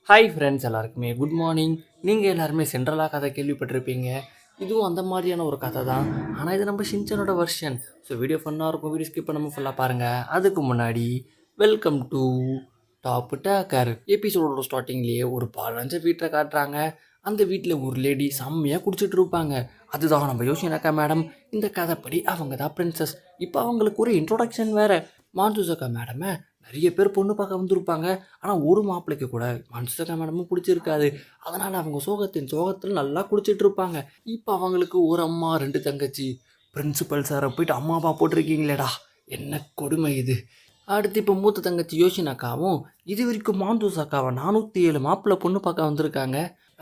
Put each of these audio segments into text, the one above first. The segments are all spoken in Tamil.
ஹாய் ஃப்ரெண்ட்ஸ் எல்லாருக்குமே குட் மார்னிங். நீங்கள் எல்லாருமே சென்ட்ரலாக கதை கேள்விப்பட்டிருப்பீங்க. இதுவும் அந்த மாதிரியான ஒரு கதை தான். ஆனால் இது நம்ம ஷின்சனோட வெர்ஷன். ஸோ வீடியோ ஃபன்னாக இருக்கும். வீடியோ ஸ்கிப் பண்ணாமல் ஃபுல்லாக பாருங்கள். அதுக்கு முன்னாடி வெல்கம் டு டாப் டேக்கர். எபிசோடோட ஸ்டார்டிங்லேயே ஒரு பாலஞ்ச வீட்டை காட்டுறாங்க. அந்த வீட்டில் ஒரு லேடி செம்மையாக குடிச்சிட்டு இருப்பாங்க. அதுதான் நம்ம யோசினாக்கா மேடம். இந்த கதைப்படி அவங்க தான் பிரின்சஸ். இப்போ அவங்களுக்கு ஒரு இன்ட்ரோடக்ஷன் வேறு. மான்சுசக்கா மேடமை நிறைய பேர் பொண்ணு பார்க்க வந்திருப்பாங்க. ஆனால் ஒரு மாப்பிள்ளைக்கு கூட மான்சுசக்கா மேடமும் பிடிச்சிருக்காது. அதனால் அவங்க சோகத்தின் சோகத்தில் நல்லா குடிச்சிட்டு இருப்பாங்க. இப்போ அவங்களுக்கு ஒரு அம்மா ரெண்டு தங்கச்சி. பிரின்சிபல் சாரை போயிட்டு அம்மாவா போட்டிருக்கீங்களேடா, என்ன கொடுமை இது. அடுத்து இப்போ மூத்த தங்கச்சி யோஷினாக்காவும் இது வரைக்கும் மான்சூசாக்காவை 407 மாப்பிள்ளை பொண்ணு பார்க்க வந்திருக்காங்க.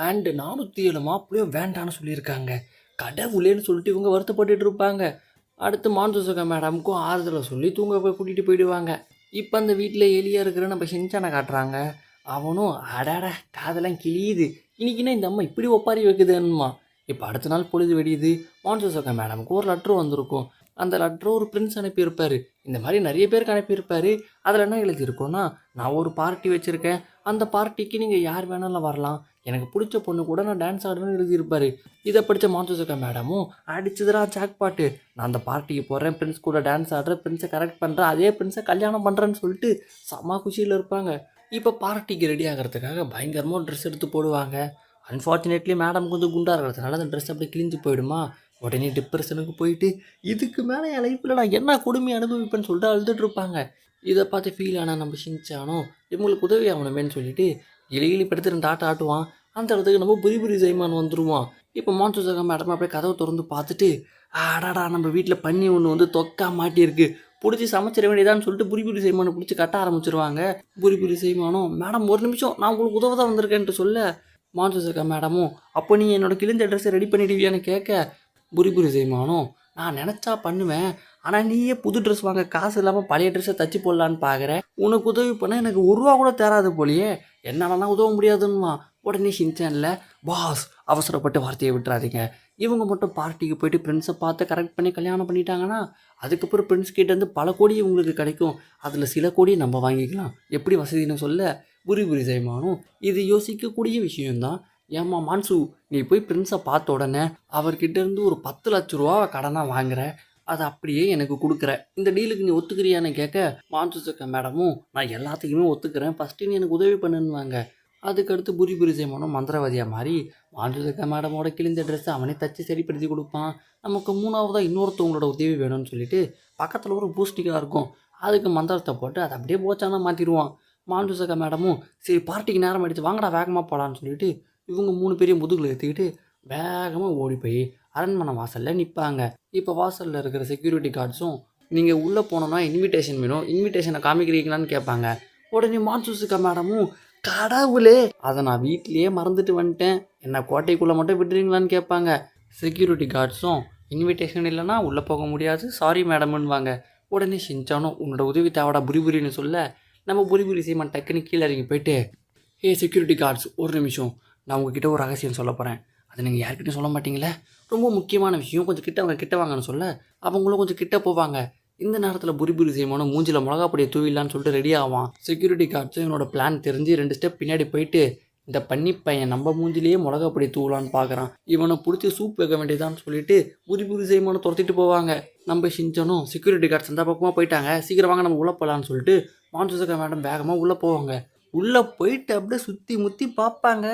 அண்டு 407 மாப்பிள்ளையும் வேண்டான்னு சொல்லியிருக்காங்க. கடவுளேன்னு சொல்லிட்டு இவங்க வருத்தப்பட்டுட்டு இருப்பாங்க. அடுத்து மான்சூசக்கா மேடமுக்கும் ஆறுதலை சொல்லி தூங்க போய் கூட்டிகிட்டு போயிடுவாங்க. இப்போ அந்த வீட்டில் எலியாக இருக்கிற நம்ம ஷின்சானை காட்டுறாங்க. அவனும் அடாடா காதெல்லாம் கிழியுது, இன்னைக்குன்னா இந்த அம்மா இப்படி ஒப்பாரி வைக்குதுன்னுமா. இப்போ அடுத்த நாள் பொழுது வெடியுது. மான்சூசக்கா மேடமுக்கு ஒரு லெட்ரு வந்திருக்கும். அந்த லெட்ரு ஒரு பிரின்ஸ் அனுப்பியிருப்பார். இந்த மாதிரி நிறைய பேருக்கு அனுப்பியிருப்பார். அதில் என்ன எழுதியிருக்கோன்னா, நான் ஒரு பார்ட்டி வச்சுருக்கேன், அந்த பார்ட்டிக்கு நீங்கள் யார் வேணாலும் வரலாம், எனக்கு பிடிச்ச பொண்ணு கூட நான் டான்ஸ் ஆடணும்னு எழுதியிருப்பார். இதை படித்த மான்சூசக்கா மேடமும் அடிச்சதுரா ஜாக் பாட்டு, நான் அந்த பார்ட்டிக்கு போகிறேன், பிரின்ஸ் கூட டான்ஸ் ஆடுறேன், பிரின்ஸை கரெக்ட் பண்ணுறேன், அதே பிரின்ஸை கல்யாணம் பண்ணுறேன்னு சொல்லிட்டு செம்ம குஷியில் இருப்பாங்க. இப்போ பார்ட்டிக்கு ரெடி ஆகிறதுக்காக பயங்கரமாக ட்ரெஸ் எடுத்து போடுவாங்க. அன்ஃபார்ச்சுனேட்லி மேடம் கொஞ்சம் குண்டாக இருக்கிறதுனால அந்த ட்ரெஸ் அப்படி கிழிஞ்சு போயிடுமா. உடனே டிப்ரெஷனுக்கு போயிட்டு இதுக்கு மேலே என் லைஃப்பில் நான் என்ன கொடுமை அனுபவிப்பேன்னு சொல்லிட்டு அழுதுட்டு இருப்பாங்க. இதை பார்த்து ஃபீல் ஆனால் நம்ம ஷின்சானோ இவங்களுக்கு உதவி ஆகணுமேன்னு சொல்லிட்டு இலி படுத்து 2 ஆட்டம் ஆட்டுவான். அந்த இடத்துக்கு நம்ம புரி ஜெய்மான் வந்துடுவான். இப்போ மான்சூசக்கா மேடம் அப்படியே கதவை திறந்து பார்த்துட்டு, ஆடாடா நம்ம வீட்டில் பண்ணி ஒன்று வந்து தொக்கா மாட்டியிருக்கு, பிடிச்சி சமைச்சிட வேண்டியதான்னு சொல்லிட்டு புரி செய்மானை பிடிச்சி கட்ட ஆரம்பிச்சிருவாங்க. புரி செய்மானோ மேடம் ஒரு நிமிஷம் நான் உங்களுக்கு உதவ தான் வந்திருக்கேன்ட்டு சொல்ல, மான்சூசக்கா மேடமும் அப்போ நீ என்னோட கிழிஞ்ச ட்ரெஸ்ஸை ரெடி பண்ணிடுவியான்னு கேட்க, புரி செய்மானோ நான் நினச்சா பண்ணுவேன், ஆனால் நீயே புது ட்ரெஸ் வாங்க காசு இல்லாமல் பழைய ட்ரெஸ்ஸை தச்சு போடலான்னு பார்க்குறேன், உனக்கு உதவி பண்ண எனக்கு 1 ரூபா கூட தேராது போலியே, என்னாலலாம் உதவ முடியாதுன்னுமா. உடனே ஷின்சானில் பாஸ் அவசரப்பட்டு வார்த்தையை விட்டுறாதீங்க, இவங்க மட்டும் பார்ட்டிக்கு போயிட்டு பிரின்ஸை பார்த்து கரெக்ட் பண்ணி கல்யாணம் பண்ணிட்டாங்கன்னா அதுக்கப்புறம் பிரின்ஸ் கிட்டேருந்து பல கோடி உங்களுக்கு கிடைக்கும், அதில் சில கோடி நம்ம வாங்கிக்கலாம், எப்படி வசதின்னு சொல்ல, புரி செய்மானும் இது யோசிக்கக்கூடிய விஷயம்தான். ஏம்மா மான்சு, நீ போய் பிரின்ஸை பார்த்த உடனே அவர்கிட்டேருந்து ஒரு 10 லட்ச ரூபா கடனாக வாங்குற, அதை அப்படியே எனக்கு கொடுக்குற, இந்த டீலுக்கு நீ ஒத்துக்கிறியான்னு கேட்க, மான்சூசக்கா மேடமும் நான் எல்லாத்துக்குமே ஒத்துக்கிறேன், ஃபஸ்ட்டு நீ எனக்கு உதவி பண்ணுவாங்க. அதுக்கடுத்து புரி செய்மானும் மந்திரவாதியாக மாறி மான்சூசக்கா மேடமோட கிழிஞ்ச ட்ரெஸ்ஸை அவனே தச்சு சரிப்படுத்தி கொடுப்பான். நமக்கு 3ஆவதாக இன்னொருத்தவங்களோட உதவி வேணும்னு சொல்லிட்டு பக்கத்தில் ஒரு பூஸ்டிக்காக இருக்கும், அதுக்கு மந்திரத்தை போட்டு அதை அப்படியே போச்சானா மாற்றிடுவான். மான்சூசக்கா மேடமும் சரி பார்ட்டிக்கு நேரம் ஆகிடுச்சு வாங்கடா வேகமாக போகலான்னு சொல்லிட்டு இவங்க 3 பேரையும் முதுகில் ஏற்றிக்கிட்டு வேகமாக ஓடி போய் அரண்மனை வாசலில் நிற்பாங்க. இப்போ வாசலில் இருக்கிற செக்யூரிட்டி கார்ட்ஸும் நீங்கள் உள்ளே போனோன்னா இன்விடேஷன் வேணும், இன்விடேஷனை காமிக்கிறீங்களான்னு கேட்பாங்க. உடனே மான்சூசக்கா மேடமும் கடவுளே அதை நான் வீட்லேயே மறந்துட்டு வந்துட்டேன், என்னை கோட்டைக்குள்ளே மட்டும் விட்டுறீங்களான்னு கேட்பாங்க. செக்யூரிட்டி கார்ட்ஸும் இன்விடேஷன் இல்லைன்னா உள்ளே போக முடியாது, சாரி மேடம்னுவாங்க. உடனே ஷின்சானும் உன்னோட உதவி தேவடா புரின்னு சொல்ல, நம்ம புரி செய்மான் டக்குன்னு கீழே இறங்கி போயிட்டு, செக்யூரிட்டி கார்ட்ஸ் ஒரு நிமிஷம், நான் உங்ககிட்ட ஒரு ரகசியம் சொல்ல போகிறேன், அதை நீங்கள் யார்கிட்டையும் சொல்ல மாட்டீங்களே, ரொம்ப முக்கியமான விஷயம், கொஞ்சம் கிட்ட வாங்கன்னு சொல்ல அவங்களும் கொஞ்சம் கிட்ட போவாங்க. இந்த நேரத்தில் புரி செய்யணும் மூஞ்சில் மிளகாப்பொடியை தூவிடலான்னு சொல்லிட்டு ரெடி ஆவான். செக்யூரிட்டி கார்ட்ஸும் இவனோட பிளான் தெரிஞ்சு 2 ஸ்டெப் பின்னாடி போயிட்டு இந்த பண்ணி பையன் நம்ம மூஞ்சிலேயே மிளகாப்பொடி தூவலான்னு பார்க்குறான், இவனை பிடிச்சி சூப் வைக்க வேண்டியதான்னு சொல்லிட்டு புரி செய்யமான துரத்திட்டு போவாங்க. நம்ம ஷின்சானும் செக்யூரிட்டி கார்ட்ஸ் அந்த பக்கமாக போயிட்டாங்க, சீக்கிரம் வாங்க நம்ம உள்ளே போகலான்னு சொல்லிட்டு மான்சூசக்கா மேடம் வேகமாக உள்ளே போவாங்க. உள்ளே போயிட்டு அப்படியே சுற்றி முற்றி பார்ப்பாங்க.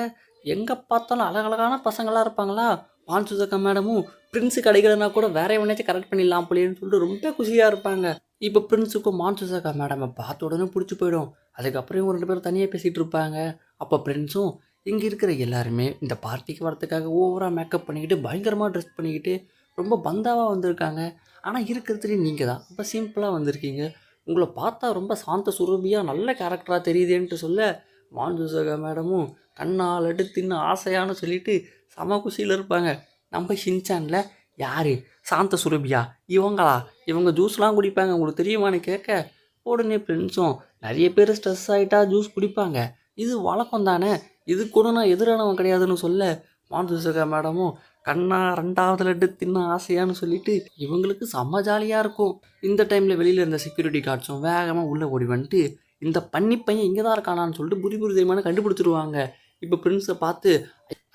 எங்கே பார்த்தாலும் அழகழகான பசங்களாக இருப்பாங்களா. மான்சூசக்கா மேடமும் பிரின்ஸு கிடைக்கலனா கூட வேற எவனாச்சும் கரெக்ட் பண்ணிடலாம் போலேன்னு சொல்லிட்டு ரொம்ப குஷியாக இருப்பாங்க. இப்போ பிரின்ஸுக்கும் மான்சூசக்கா மேடமை பார்த்த உடனே பிடிச்சி போயிடும். அதுக்கப்புறம் இவங்க 2 பேரும் தனியாக பேசிகிட்டு இருப்பாங்க. அப்போ பிரின்ஸும் இங்கே இருக்கிற எல்லாருமே இந்த பார்ட்டிக்கு வரத்துக்காக ஓவராக மேக்கப் பண்ணிக்கிட்டு பயங்கரமாக ட்ரெஸ் பண்ணிக்கிட்டு ரொம்ப பந்தாவாக வந்திருக்காங்க. ஆனால் இருக்கிறதுலேயும் நீங்கள் தான் ரொம்ப சிம்பிளாக வந்திருக்கீங்க, உங்களை பார்த்தா ரொம்ப சாந்த சுரபியாக நல்ல கேரக்டராக தெரியுதுன்ட்டு சொல்ல, மான்சூசக்கா மேடமும் கண்ணால் எடுத்துன்னு ஆசையான்னு சொல்லிட்டு செம குஷியில் இருப்பாங்க. நம்ம ஷின்சானில் யார் சாந்த சுரபியா, இவங்களா, இவங்க ஜூஸ்லாம் குடிப்பாங்க உங்களுக்கு தெரியுமான்னு கேட்க, உடனே ஃப்ரெண்ட்ஸும் நிறைய பேர் ஸ்ட்ரெஸ் ஆகிட்டா ஜூஸ் குடிப்பாங்க, இது வழக்கம் தானே, இது கூட நான் எதிரானவன் கிடையாதுன்னு சொல்ல, மான்சூசக்கா மேடமும் கண்ணா 2வது லட்டு தின்ன ஆசையான்னு சொல்லிட்டு இவங்களுக்கு செம்ம ஜாலியாக இருக்கும். இந்த டைமில் வெளியில் இருந்த செக்யூரிட்டி கார்ட்ஸும் வேகமாக உள்ளே ஓடி வந்துட்டு இந்த பன்னி பையன் இங்கே தான் இருக்கானான்னு சொல்லிட்டு புரி செய்யமான கண்டுபிடிச்சிருவாங்க. இப்போ பிரின்ஸை பார்த்து,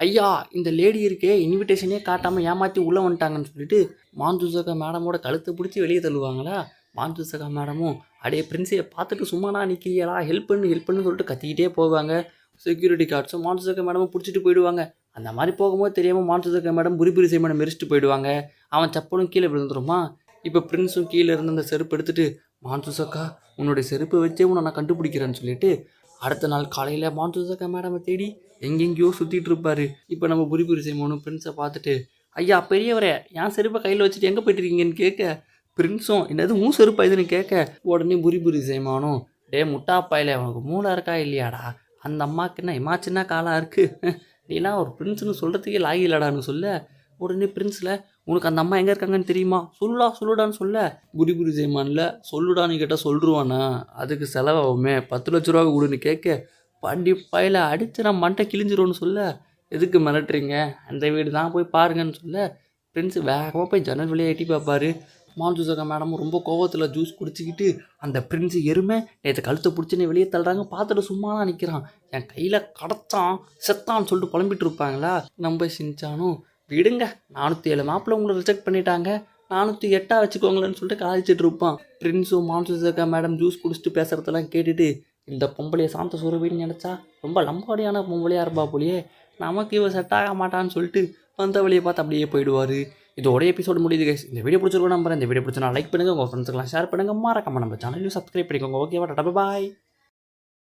ஐயா இந்த லேடி இருக்கே இன்விடேஷனே காட்டாமல் ஏமாற்றி உள்ளே வந்துட்டாங்கன்னு சொல்லிட்டு மாந்துசகா மேடமோட கழுத்தை பிடிச்சி வெளியே தள்ளுவாங்களா. மாந்துசகா மேடமும் அடைய பிரின்ஸையை பார்த்துட்டு சும்மானா நிற்கிறியலா, ஹெல்ப் பண்ணு சொல்லிட்டு கத்திக்கிட்டே போவாங்க. செக்யூரிட்டி கார்ட்ஸும் மாந்துசகா மேடமும் பிடிச்சிட்டு போயிடுவாங்க. அந்த மாதிரி போகும்போது தெரியாமல் மாந்துசகா மேடம் புரி செய்யமான மெரிச்சிட்டு போயிடுவாங்க. அவன் சப்பலும் கீழே விழுந்துருமா. இப்போ பிரின்ஸும் கீழே இருந்து அந்த செருப்பு எடுத்துகிட்டு, மாந்துசகா உன்னுடைய செருப்பை வச்சே உன்னை நான் கண்டுபிடிக்கிறேன்னு சொல்லிட்டு அடுத்த நாள் காலையில் மாந்துசகா மேடமை தேடி எங்கெங்கேயோ சுற்றிட்டு இருப்பார். இப்போ நம்ம புரி செய்யணும் பிரின்ஸை பார்த்துட்டு, ஐயா பெரியவரே என் செருப்பை கையில் வச்சுட்டு எங்கே போயிட்டுருக்கீங்கன்னு கேட்க, பிரின்ஸும் என்னது உன் செருப்பா இதுன்னு கேட்க, உடனே புரி செய்யமானும், டே முட்டாப்பாயில் அவனுக்கு மூளை இருக்கா இல்லையாடா, அந்த அம்மாவுக்கு என்ன இமாச்சின்னா காலாக இருக்குது, நீலாம் ஒரு பிரின்ஸுன்னு சொல்கிறதுக்கே லாகி இல்லடான்னு சொல்ல, உடனே பிரின்ஸில் உனக்கு அந்த அம்மா எங்கே இருக்காங்கன்னு தெரியுமா, சொல்லுடான்னு சொல்ல, புரி செய்யமானில் சொல்லுடான்னு கேட்டால் சொல்லிடுவானா, அதுக்கு செலவாகுமே 10 லட்ச ரூபா கொடுன்னு கேட்க, பண்டி பையில அடித்து நான் மண்டை கிழிஞ்சிரும்னு சொல்ல, எதுக்கு மிரட்டுறீங்க, அந்த வீடு தான் போய் பாருங்கன்னு சொல்ல, பிரின்ஸு வேகமாக போய் ஜன்னல் வழியாக எட்டி பார்ப்பாரு. மாந்துசகா மேடமும் ரொம்ப கோவத்தில் ஜூஸ் குடிச்சிக்கிட்டு, அந்த பிரின்ஸு எருமை நேற்று கழுத்தை பிடிச்சின்னு வெளியே தள்ளுறாங்க, பார்த்துட்டு சும்மா தான் நிற்கிறான், என் கையில் கடத்தான் செத்தான்னு சொல்லிட்டு புலம்பிட்டு இருப்பாங்களா. நம்ம ஷின்சானும் விடுங்க 407 மாப்பிள்ள உங்களை ரிஜெக்ட் பண்ணிட்டாங்க, 408 வச்சுக்கோங்களேன்னு சொல்லிட்டு கலாய்ச்சிட்டு இருப்பான். பிரின்ஸும் மாந்துசகா மேடம் ஜூஸ் குடிச்சிட்டு பேசுகிறதெல்லாம் கேட்டுட்டு, இந்த பொம்பளையை சாந்த சுரபின்னு நினச்சா ரொம்ப லம்பாடியான பொம்பளையாக இருப்பா போலியே, நமக்கு இவ செட் ஆக மாட்டான்னு சொல்லிட்டு வந்த வழியை பார்த்து அப்படியே போயிடுவார். இதோட எபிசோடு முடியுது கைஸ். இந்த வீடியோ பிடிச்சிருக்கோம் நம்புறேன். இந்த வீடியோ பிடிச்சா லைக் பண்ணுங்கள், உங்கள் ஃப்ரெண்ட்ஸுக்கெல்லாம் ஷேர் பண்ணுங்கள், மறக்காம நம்ம சேனலையும் சப்ஸ்கிரைப் பண்ணிக்கோங்க. ஓகேவா, டாடா பாய்.